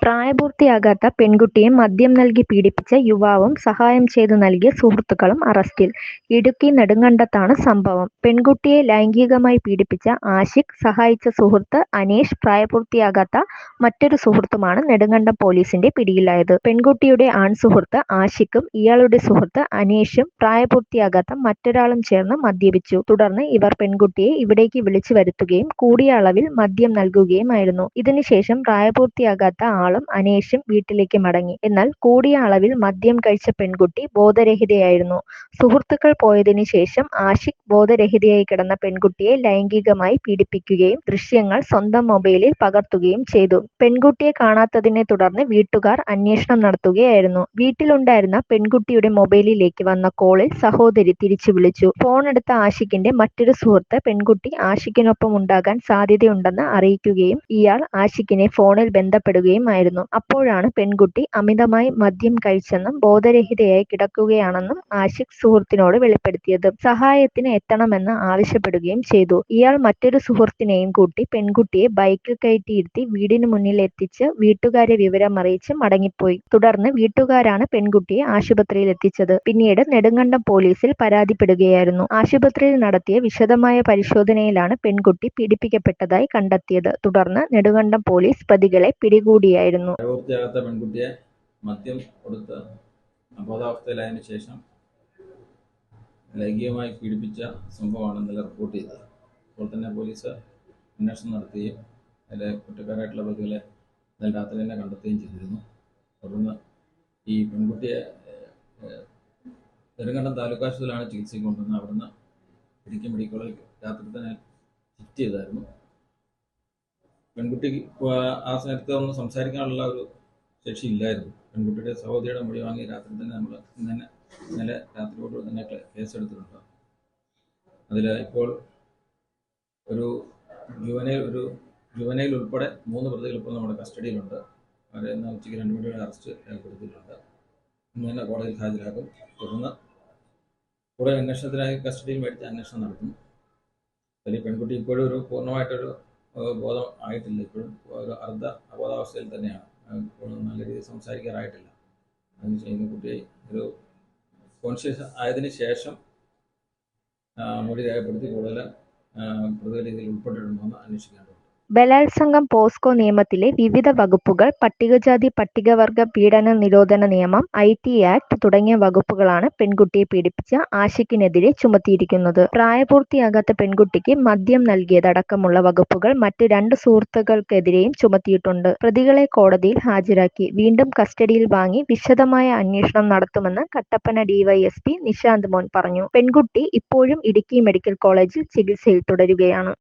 പ്രായപൂർത്തിയാകാത്ത പെൺകുട്ടിയെ മദ്യം നൽകി പീഡിപ്പിച്ച യുവാവും സഹായം ചെയ്തു നൽകിയ സുഹൃത്തുക്കളും അറസ്റ്റിൽ. ഇടുക്കി നെടുങ്കണ്ടത്താണ് സംഭവം. പെൺകുട്ടിയെ ലൈംഗികമായി പീഡിപ്പിച്ച ആഷിഖ്, സഹായിച്ച സുഹൃത്ത് അനേഷ്, പ്രായപൂർത്തിയാകാത്ത മറ്റൊരു സുഹൃത്തുമാണ് നെടുങ്കണ്ടം പോലീസിന്റെ പിടിയിലായത്. പെൺകുട്ടിയുടെ ആൺസുഹൃത്ത് ആഷിഖും ഇയാളുടെ സുഹൃത്ത് അനേഷും പ്രായപൂർത്തിയാകാത്ത മറ്റൊരാളും ചേർന്ന് മദ്യപിച്ചു. തുടർന്ന് ഇവർ പെൺകുട്ടിയെ ഇവിടേക്ക് വിളിച്ചു വരുത്തുകയും കൂടിയ അളവിൽ മദ്യം നൽകുകയുമായിരുന്നു. ഇതിനുശേഷം പ്രായപൂർത്തിയാകാത്ത ആളും അനേഷും വീട്ടിലേക്ക് മടങ്ങി. എന്നാൽ കൂടിയ അളവിൽ മദ്യം കഴിച്ച പെൺകുട്ടി ബോധരഹിതയായിരുന്നു. സുഹൃത്തുക്കൾ പോയതിനു ശേഷം ആഷിഖ് ബോധരഹിതയായി കിടന്ന പെൺകുട്ടിയെ ലൈംഗികമായി പീഡിപ്പിക്കുകയും ദൃശ്യങ്ങൾ സ്വന്തം മൊബൈലിൽ പകർത്തുകയും ചെയ്തു. പെൺകുട്ടിയെ കാണാത്തതിനെ തുടർന്ന് വീട്ടുകാർ അന്വേഷണം നടത്തുകയായിരുന്നു. വീട്ടിലുണ്ടായിരുന്ന പെൺകുട്ടിയുടെ മൊബൈലിലേക്ക് വന്ന കോളിൽ സഹോദരി തിരിച്ചു വിളിച്ചു. ഫോണെടുത്ത ആഷിഖിന്റെ മറ്റൊരു സുഹൃത്ത് പെൺകുട്ടി ആഷിഖിനൊപ്പം ഉണ്ടാകാൻ സാധ്യതയുണ്ടെന്ന് അറിയിക്കുകയും ഇയാൾ ആഷിഖിനെ ഫോണിൽ ബന്ധപ്പെടുകയുമായിരുന്നു. അപ്പോഴാണ് പെൺകുട്ടി അമിതമായി മദ്യം കഴിച്ചെന്നും ബോധരഹിതയായി കിടക്കുകയാണെന്നും ആഷിഖ് സുഹൃത്തിനോട് വെളിപ്പെടുത്തിയത്. സഹായത്തിന് എത്തണമെന്ന് ആവശ്യപ്പെടുകയും ചെയ്തു. ഇയാൾ മറ്റൊരു സുഹൃത്തിനെയും കൂട്ടി പെൺകുട്ടിയെ ബൈക്കിൽ കയറ്റിയിരുത്തി വീടിന് മുന്നിൽ എത്തിച്ച് വീട്ടുകാരെ വിവരമറിയിച്ച് മടങ്ങിപ്പോയി. തുടർന്ന് വീട്ടുകാരാണ് പെൺകുട്ടിയെ ആശുപത്രിയിൽ എത്തിച്ചത്. പിന്നീട് നെടുങ്കണ്ടം പോലീസിൽ പരാതിപ്പെടുകയായിരുന്നു. ആശുപത്രിയിൽ നടത്തിയ വിശദമായ പരിശോധനയിലാണ് പെൺകുട്ടി പീഡിപ്പിക്കപ്പെട്ടതായി കണ്ടെത്തിയത്. തുടർന്ന് നെടുങ്കണ്ടം പോലീസ് പ്രതികളെ പിടികൂടിയായിരുന്നു. പ്രായപൂർത്തിയാകാത്ത പെൺകുട്ടിയെ മദ്യം കൊടുത്ത് അബോധാവസ്ഥയിലായതിനു ശേഷം ലൈംഗികമായി പീഡിപ്പിച്ച സംഭവമാണ് ഇന്നലെ റിപ്പോർട്ട് ചെയ്തത്. അപ്പോൾ തന്നെ പോലീസ് അന്വേഷണം നടത്തുകയും അതിലെ കുറ്റക്കാരായിട്ടുള്ള പ്രതികളെ ഇന്നലെ രാത്രി തന്നെ കണ്ടെത്തുകയും ചെയ്തിരുന്നു. തുടർന്ന് ഈ പെൺകുട്ടിയെ നെടുങ്കണ്ടം താലൂക്ക് ആശുപത്രിയിലാണ് ചികിത്സയ്ക്ക് കൊണ്ടുവന്നത്. അവിടുന്ന് ഇടുക്കി മെഡിക്കൽ കോളേജ് രാത്രി തന്നെ ഷിഫ്റ്റ് ചെയ്തായിരുന്നു. പെൺകുട്ടിക്ക് ആ സമയത്ത് ഒന്നും സംസാരിക്കാനുള്ള ഒരു ശേഷി ഇല്ലായിരുന്നു. പെൺകുട്ടിയുടെ സഹോദരിയുടെ മൊഴി വാങ്ങി രാത്രി തന്നെ നമ്മൾ ഇന്നലെ രാത്രിയോട് തന്നെ കേസെടുത്തിട്ടുണ്ട്. അതിൽ ഇപ്പോൾ ഒരു ജുവനൈൽ ഉൾപ്പെടെ 3 പ്രതികൾ ഇപ്പോൾ നമ്മുടെ കസ്റ്റഡിയിലുണ്ട്. അവരെ ഇന്ന് ഉച്ചയ്ക്ക് 2 മണിയോടെ അറസ്റ്റ് രേഖപ്പെടുത്തിയിട്ടുണ്ട്. ഇന്ന് തന്നെ കോടതിയിൽ ഹാജരാക്കും. തുടർന്ന് കൂടുതൽ അന്വേഷണത്തിനായി കസ്റ്റഡിയിൽ മേടിച്ച് അന്വേഷണം നടത്തും. അതിൽ പെൺകുട്ടി ഇപ്പോഴും ഒരു പൂർണ്ണമായിട്ടൊരു ബോധം ആയിട്ടില്ല. ഇപ്പോഴും ഒരു അർദ്ധ അബോധാവസ്ഥയിൽ തന്നെയാണ്. നല്ല രീതിയിൽ സംസാരിക്കാറായിട്ടില്ല. അതിന് ചെയ്യുന്ന കുട്ടിയെ ഒരു കോൺഷ്യസ് ആയതിനു ശേഷം മൊഴി രേഖപ്പെടുത്തി കൂടുതൽ പ്രതികൾ ഇതിൽ ഉൾപ്പെട്ടിട്ടുണ്ടോയെന്ന് അന്വേഷിക്കേണ്ടതുണ്ട്. ബലാത്സംഗം, പോസ്കോ നിയമത്തിലെ വിവിധ വകുപ്പുകൾ, പട്ടികജാതി പട്ടികവർഗ പീഡന നിരോധന നിയമം, IT ആക്ട് തുടങ്ങിയ വകുപ്പുകളാണ് പെൺകുട്ടിയെ പീഡിപ്പിച്ച ആഷിഖിനെതിരെ ചുമത്തിയിരിക്കുന്നത്. പ്രായപൂർത്തിയാകാത്ത പെൺകുട്ടിക്ക് മദ്യം നൽകിയതടക്കമുള്ള വകുപ്പുകൾ മറ്റ് 2 സുഹൃത്തുക്കൾക്കെതിരെയും ചുമത്തിയിട്ടുണ്ട്. പ്രതികളെ കോടതിയിൽ ഹാജരാക്കി വീണ്ടും കസ്റ്റഡിയിൽ വാങ്ങി വിശദമായ അന്വേഷണം നടത്തുമെന്ന് കട്ടപ്പന DYSP നിശാന്ത് മോൻ പറഞ്ഞു. പെൺകുട്ടി ഇപ്പോഴും ഇടുക്കി മെഡിക്കൽ കോളേജിൽ ചികിത്സയിൽ തുടരുകയാണ്.